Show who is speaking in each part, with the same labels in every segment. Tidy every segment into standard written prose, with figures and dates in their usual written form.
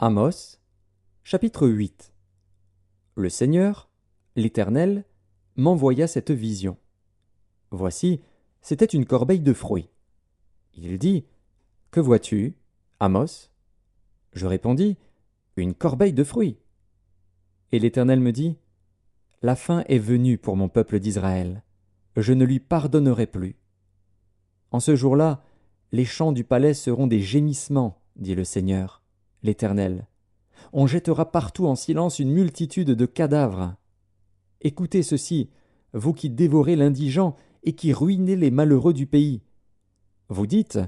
Speaker 1: Amos, chapitre 8. Le Seigneur, l'Éternel, m'envoya cette vision. Voici, c'était une corbeille de fruits. Il dit, « Que vois-tu, Amos ?» Je répondis, « Une corbeille de fruits. » Et l'Éternel me dit, « La fin est venue pour mon peuple d'Israël. Je ne lui pardonnerai plus. » En ce jour-là, les champs du palais seront des gémissements, dit le Seigneur, l'Éternel. On jettera partout en silence une multitude de cadavres. Écoutez ceci, vous qui dévorez l'indigent et qui ruinez les malheureux du pays. Vous dites,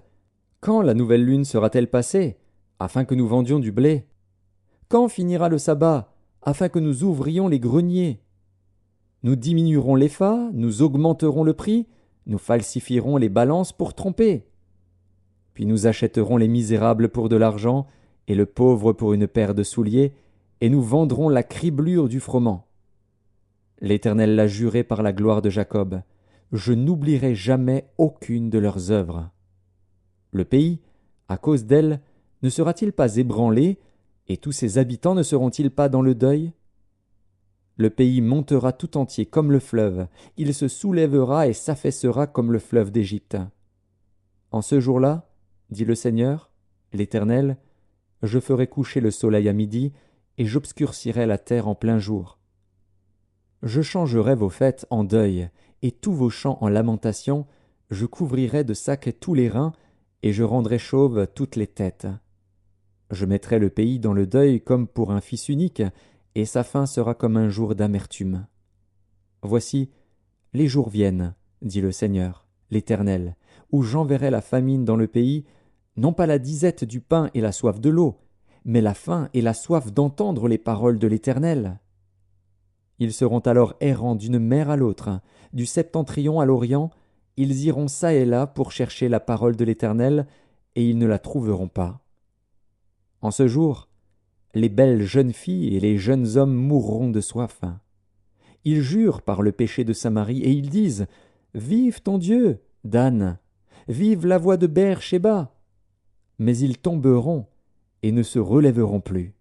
Speaker 1: quand la nouvelle lune sera-t-elle passée, afin que nous vendions du blé? Quand finira le sabbat, afin que nous ouvrions les greniers? Nous diminuerons l'épha, nous augmenterons le prix, nous falsifierons les balances pour tromper. Puis nous achèterons les misérables pour de l'argent, et le pauvre pour une paire de souliers, et nous vendrons la criblure du froment. L'Éternel l'a juré par la gloire de Jacob, je n'oublierai jamais aucune de leurs œuvres. Le pays, à cause d'elle, ne sera-t-il pas ébranlé, et tous ses habitants ne seront-ils pas dans le deuil? Le pays montera tout entier comme le fleuve, il se soulèvera et s'affaissera comme le fleuve d'Égypte. En ce jour-là, dit le Seigneur, l'Éternel, je ferai coucher le soleil à midi, et j'obscurcirai la terre en plein jour. Je changerai vos fêtes en deuil, et tous vos chants en lamentation, je couvrirai de sacs tous les reins, et je rendrai chauves toutes les têtes. Je mettrai le pays dans le deuil comme pour un fils unique, et sa fin sera comme un jour d'amertume. Voici, les jours viennent, dit le Seigneur, l'Éternel, où j'enverrai la famine dans le pays, non pas la disette du pain et la soif de l'eau, mais la faim et la soif d'entendre les paroles de l'Éternel. Ils seront alors errants d'une mer à l'autre, du septentrion à l'orient, ils iront çà et là pour chercher la parole de l'Éternel, et ils ne la trouveront pas. En ce jour, les belles jeunes filles et les jeunes hommes mourront de soif. Ils jurent par le péché de Samarie, et ils disent, « Vive ton Dieu, Dan! Vive la voix de Beër-Shéba !» Mais ils tomberont et ne se relèveront plus.